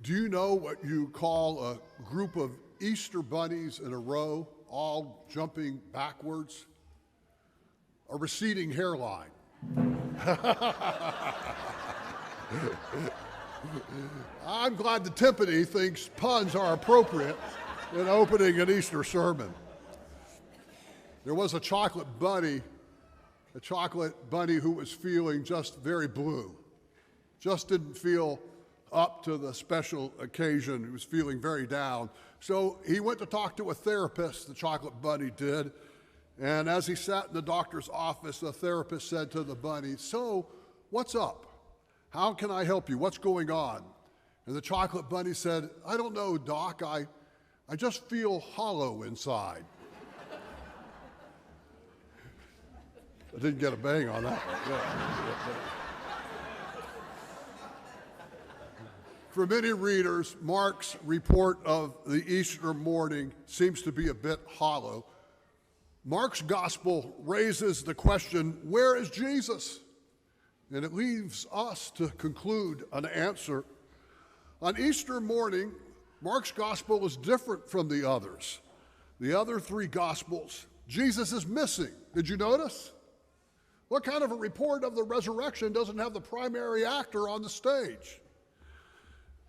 Do you know what you call a group of Easter bunnies in a row, all jumping backwards? A receding hairline. I'm glad the Timpani thinks puns are appropriate in opening an Easter sermon. There was a chocolate bunny who was feeling just very blue, just didn't feel up to the special occasion. He was feeling very down. So he went to talk to a therapist, the chocolate bunny did. And as he sat in the doctor's office, the therapist said to the bunny, "So, what's up? How can I help you? What's going on?" And the chocolate bunny said, "I don't know, doc. I just feel hollow inside." I didn't get a bang on that one. Yeah. For many readers, Mark's report of the Easter morning seems to be a bit hollow. Mark's gospel raises the question, where is Jesus? And it leaves us to conclude an answer. On Easter morning, Mark's gospel is different from the others. The other three gospels, Jesus is missing. Did you notice? What kind of a report of the resurrection doesn't have the primary actor on the stage?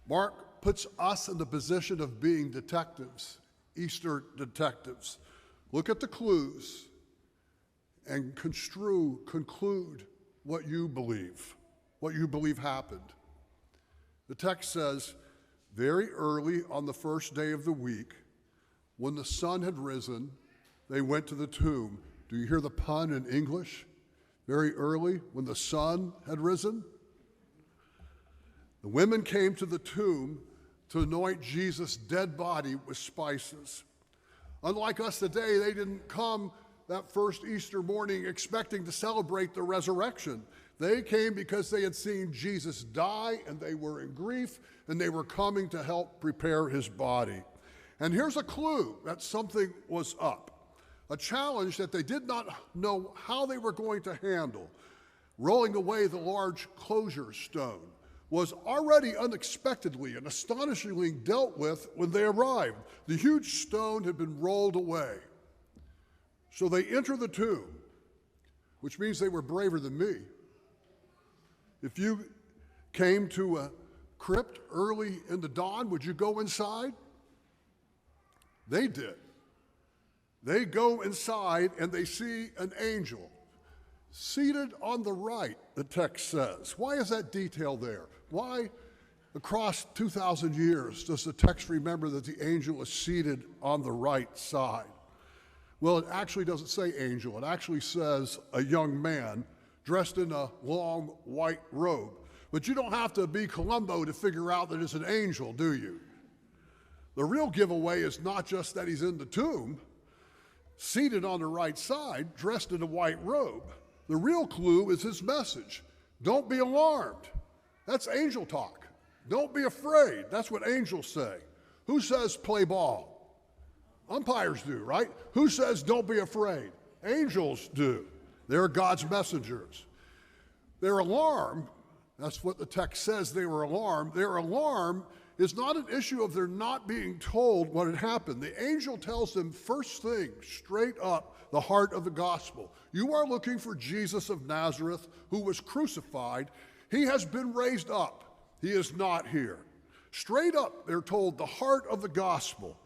Mark puts us in the position of being detectives, Easter detectives. Look at the clues and conclude what you believe happened. The text says, very early on the first day of the week, when the sun had risen, they went to the tomb. Do you hear the pun in English? Very early, when the sun had risen? The women came to the tomb to anoint Jesus' dead body with spices. Unlike us today, they didn't come that first Easter morning expecting to celebrate the resurrection. They came because they had seen Jesus die and they were in grief and they were coming to help prepare his body. And here's a clue that something was up, a challenge that they did not know how they were going to handle. Rolling away the large closure stone was already unexpectedly and astonishingly dealt with when they arrived. The huge stone had been rolled away. So they enter the tomb, which means they were braver than me. If you came to a crypt early in the dawn, would you go inside? They did. They go inside and they see an angel seated on the right, the text says. Why is that detail there? Why, across 2,000 years, does the text remember that the angel is seated on the right side? Well, it actually doesn't say angel. It actually says a young man dressed in a long white robe. But you don't have to be Columbo to figure out that it's an angel, do you? The real giveaway is not just that he's in the tomb, seated on the right side, dressed in a white robe. The real clue is his message. Don't be alarmed. That's angel talk. Don't be afraid. That's what angels say. Who says play ball? Umpires do, right? Who says don't be afraid? Angels do. They're God's messengers. Their alarm, that's what the text says, they were alarmed. Their alarm is not an issue of their not being told what had happened. The angel tells them first thing, straight up, the heart of the gospel. You are looking for Jesus of Nazareth, who was crucified. He has been raised up. He is not here. Straight up, they're told the heart of the gospel.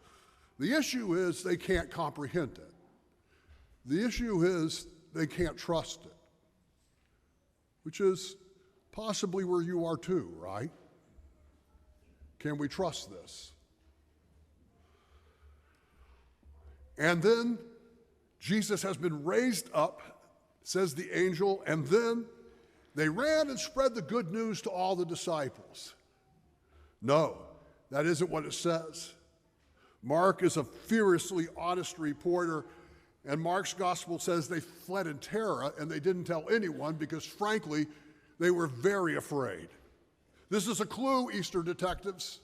The issue is they can't comprehend it. The issue is they can't trust it, which is possibly where you are too, right? Can we trust this? And then Jesus has been raised up, says the angel, and then they ran and spread the good news to all the disciples. No, that isn't what it says. Mark is a furiously honest reporter, and Mark's gospel says they fled in terror and they didn't tell anyone because, frankly, they were very afraid. This is a clue, Easter detectives.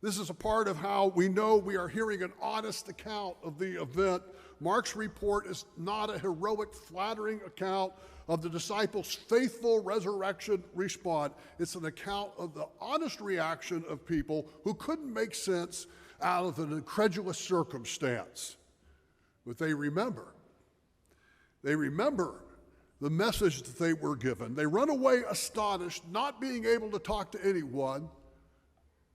This is a part of how we know we are hearing an honest account of the event. Mark's report is not a heroic, flattering account of the disciples' faithful resurrection response. It's an account of the honest reaction of people who couldn't make sense out of an incredulous circumstance. But they remember. They remember the message that they were given. They run away astonished, not being able to talk to anyone.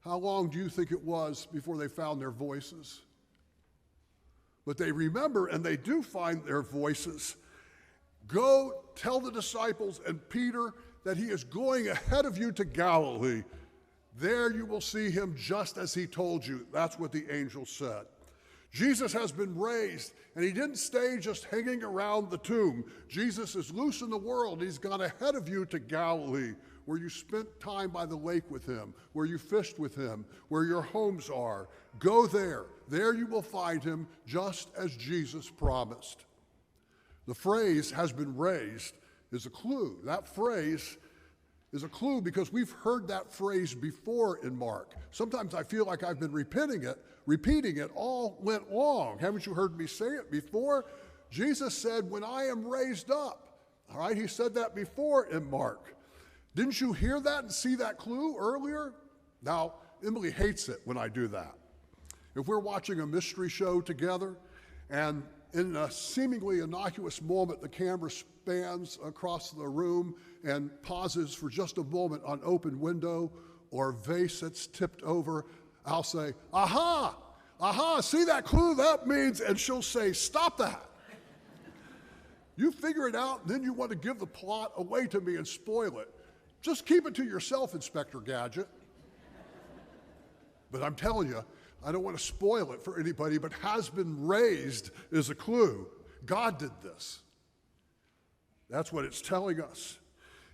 How long do you think it was before they found their voices? But they remember, and they do find their voices. Go tell the disciples and Peter that he is going ahead of you to Galilee. There you will see him just as he told you. That's what the angel said. Jesus has been raised, and he didn't stay just hanging around the tomb. Jesus is loose in the world. He's gone ahead of you to Galilee, where you spent time by the lake with him, where you fished with him, where your homes are. Go there. There you will find him, just as Jesus promised. The phrase "has been raised" is a clue. That phrase is a clue because we've heard that phrase before in Mark. Sometimes I feel like I've been repeating it all went long. Haven't you heard me say it before? Jesus said, "When I am raised up." All right, he said that before in Mark. Didn't you hear that and see that clue earlier? Now, Emily hates it when I do that. If we're watching a mystery show together and in a seemingly innocuous moment, the camera spans across the room and pauses for just a moment on open window or vase that's tipped over, I'll say, "Aha, aha, see that clue? That means," and she'll say, "Stop that." You figure it out, and then you want to give the plot away to me and spoil it. Just keep it to yourself, Inspector Gadget. But I'm telling you, I don't want to spoil it for anybody, but "has been raised" is a clue. God did this. That's what it's telling us.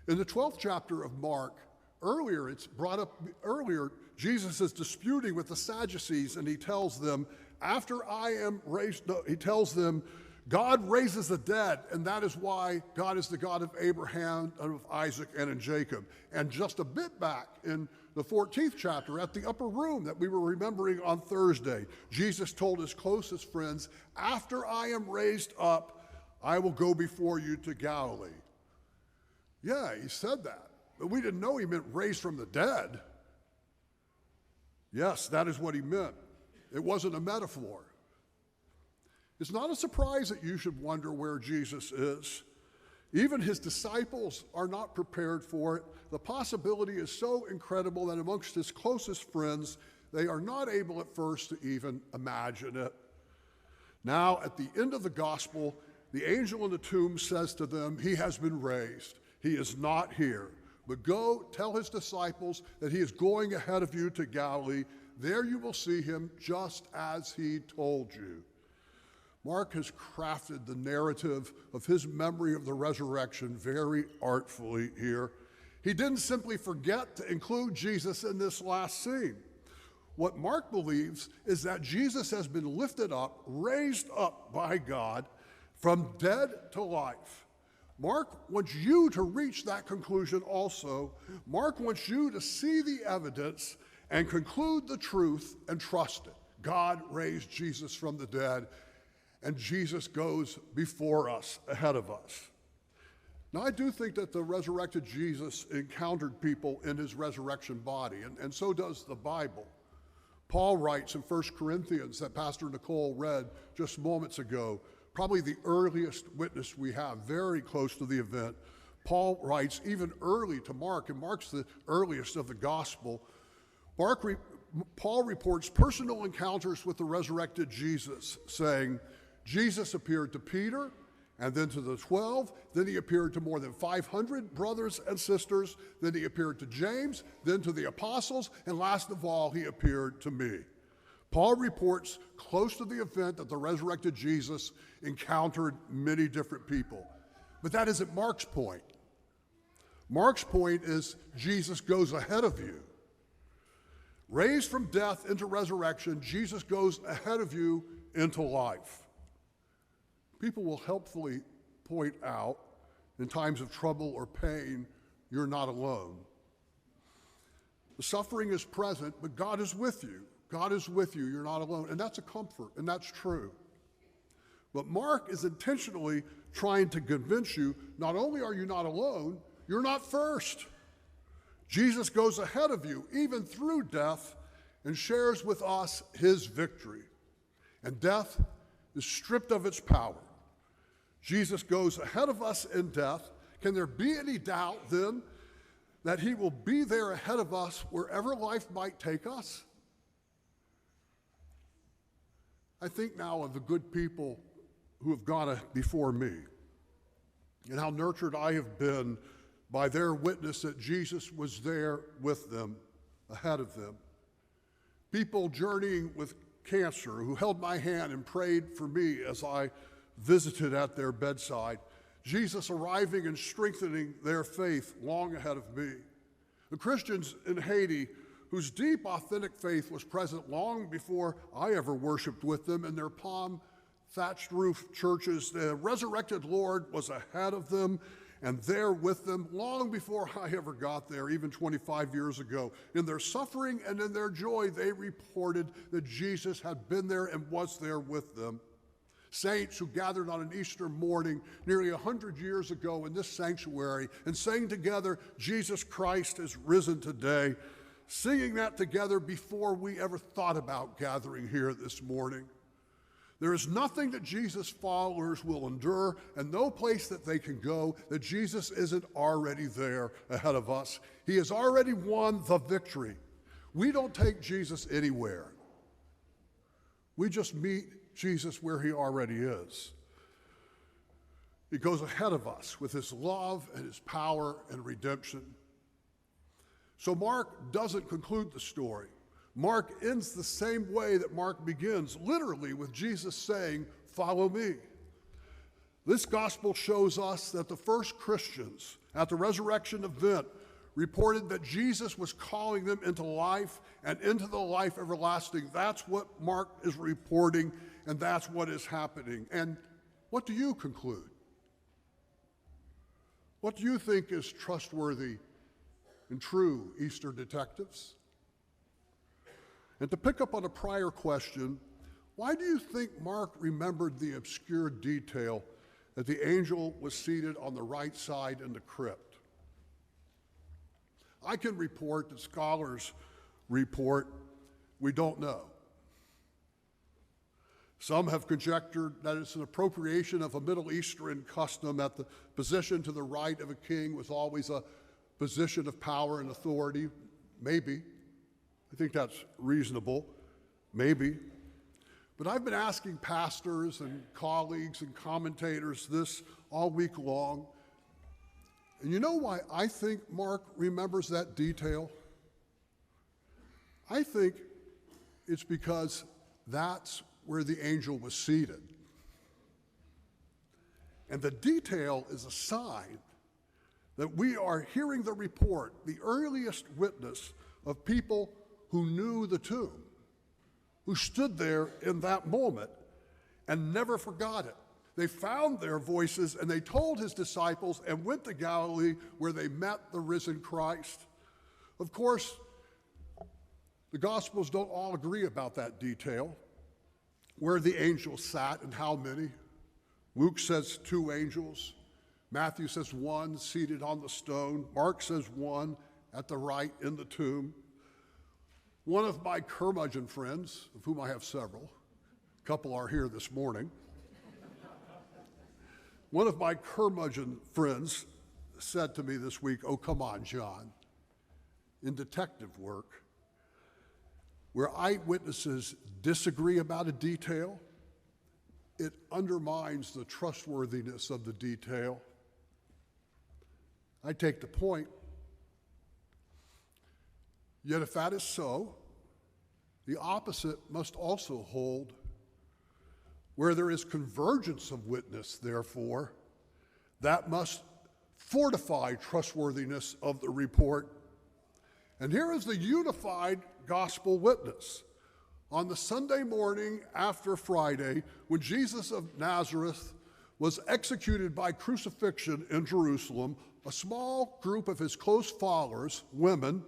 In the 12th chapter of Mark, it's brought up earlier, Jesus is disputing with the Sadducees, and he tells them, after I am raised, he tells them, God raises the dead, and that is why God is the God of Abraham, and of Isaac, and of Jacob. And just a bit back in the 14th chapter, at the upper room that we were remembering on Thursday, Jesus told his closest friends, after I am raised up, I will go before you to Galilee. Yeah, he said that, but we didn't know he meant raised from the dead. Yes, that is what he meant. It wasn't a metaphor. It's not a surprise that you should wonder where Jesus is. Even his disciples are not prepared for it. The possibility is so incredible that amongst his closest friends, they are not able at first to even imagine it. Now, at the end of the gospel, the angel in the tomb says to them, he has been raised. He is not here. But go tell his disciples that he is going ahead of you to Galilee. There you will see him just as he told you. Mark has crafted the narrative of his memory of the resurrection very artfully here. He didn't simply forget to include Jesus in this last scene. What Mark believes is that Jesus has been lifted up, raised up by God from dead to life. Mark wants you to reach that conclusion also. Mark wants you to see the evidence and conclude the truth and trust it. God raised Jesus from the dead, and Jesus goes before us, ahead of us. Now, I do think that the resurrected Jesus encountered people in his resurrection body, and so does the Bible. Paul writes in 1 Corinthians that Pastor Nicole read just moments ago, probably the earliest witness we have, very close to the event. Paul writes even early to Mark, and Mark's the earliest of the gospel. Paul reports personal encounters with the resurrected Jesus, saying, Jesus appeared to Peter, and then to the 12, then he appeared to more than 500 brothers and sisters, then he appeared to James, then to the apostles, and last of all, he appeared to me. Paul reports close to the event that the resurrected Jesus encountered many different people. But that isn't Mark's point. Mark's point is Jesus goes ahead of you. Raised from death into resurrection, Jesus goes ahead of you into life. People will helpfully point out in times of trouble or pain, you're not alone. The suffering is present, but God is with you. God is with you. You're not alone. And that's a comfort, and that's true. But Mark is intentionally trying to convince you, not only are you not alone, you're not first. Jesus goes ahead of you, even through death, and shares with us his victory. And death is stripped of its power. Jesus goes ahead of us in death. Can there be any doubt then that he will be there ahead of us wherever life might take us? I think now of the good people who have gone before me and how nurtured I have been by their witness that Jesus was there with them, ahead of them. People journeying with cancer who held my hand and prayed for me as I visited at their bedside. Jesus arriving and strengthening their faith long ahead of me. The Christians in Haiti whose deep, authentic faith was present long before I ever worshiped with them in their palm thatched roof churches. The resurrected Lord was ahead of them and there with them long before I ever got there, even 25 years ago. In their suffering and in their joy, they reported that Jesus had been there and was there with them. Saints who gathered on an Easter morning nearly 100 years ago in this sanctuary and sang together, Jesus Christ is risen today, singing that together before we ever thought about gathering here this morning. There is nothing that Jesus' followers will endure and no place that they can go that Jesus isn't already there ahead of us. He has already won the victory. We don't take Jesus anywhere. We just meet Jesus where he already is. He goes ahead of us with his love and his power and redemption. So Mark doesn't conclude the story. Mark ends the same way that Mark begins, literally with Jesus saying, "Follow me." This gospel shows us that the first Christians at the resurrection event reported that Jesus was calling them into life and into the life everlasting. That's what Mark is reporting, and that's what is happening. And what do you conclude? What do you think is trustworthy and true, Easter detectives? And to pick up on a prior question, why do you think Mark remembered the obscure detail that the angel was seated on the right side in the crypt? I can report that scholars report we don't know. Some have conjectured that it's an appropriation of a Middle Eastern custom that the position to the right of a king was always a position of power and authority. Maybe. I think that's reasonable. Maybe. But I've been asking pastors and colleagues and commentators this all week long. And you know why I think Mark remembers that detail? I think it's because that's where the angel was seated. And the detail is a sign that we are hearing the report, the earliest witness of people who knew the tomb, who stood there in that moment and never forgot it. They found their voices and they told his disciples and went to Galilee where they met the risen Christ. Of course, the Gospels don't all agree about that detail, where the angels sat and how many. Luke says 2 angels. Matthew says 1 seated on the stone. Mark says 1 at the right in the tomb. One of my curmudgeon friends, of whom I have several, a couple are here this morning. One of my curmudgeon friends said to me this week, "Oh, come on, John. In detective work, where eyewitnesses disagree about a detail, it undermines the trustworthiness of the detail." I take the point. Yet if that is so, the opposite must also hold. Where there is convergence of witness, therefore, that must fortify trustworthiness of the report. And here is the unified gospel witness. On the Sunday morning after Friday, when Jesus of Nazareth was executed by crucifixion in Jerusalem, a small group of his close followers, women,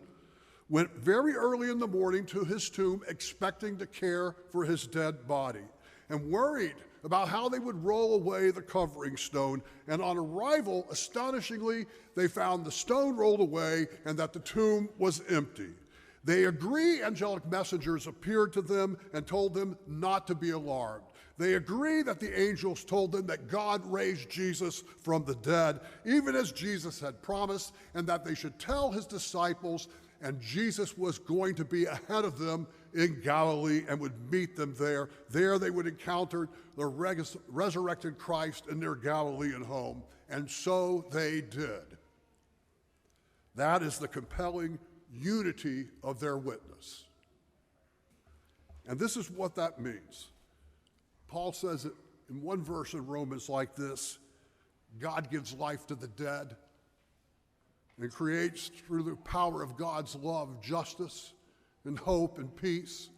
went very early in the morning to his tomb expecting to care for his dead body and worried about how they would roll away the covering stone. And on arrival, astonishingly, they found the stone rolled away and that the tomb was empty. They agree angelic messengers appeared to them and told them not to be alarmed. They agree that the angels told them that God raised Jesus from the dead, even as Jesus had promised, and that they should tell his disciples, and Jesus was going to be ahead of them in Galilee and would meet them there. There they would encounter the resurrected Christ in their Galilean home, and so they did. That is the compelling unity of their witness. And this is what that means. Paul says it in one verse in Romans like this: God gives life to the dead and creates through the power of God's love, justice and hope and peace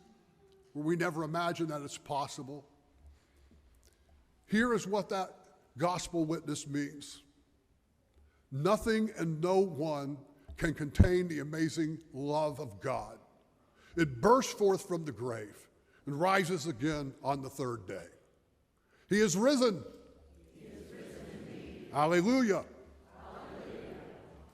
where we never imagined that it's possible. Here is what that gospel witness means. Nothing and no one can contain the amazing love of God. It bursts forth from the grave and rises again on the third day. He is risen. He is risen indeed. Hallelujah.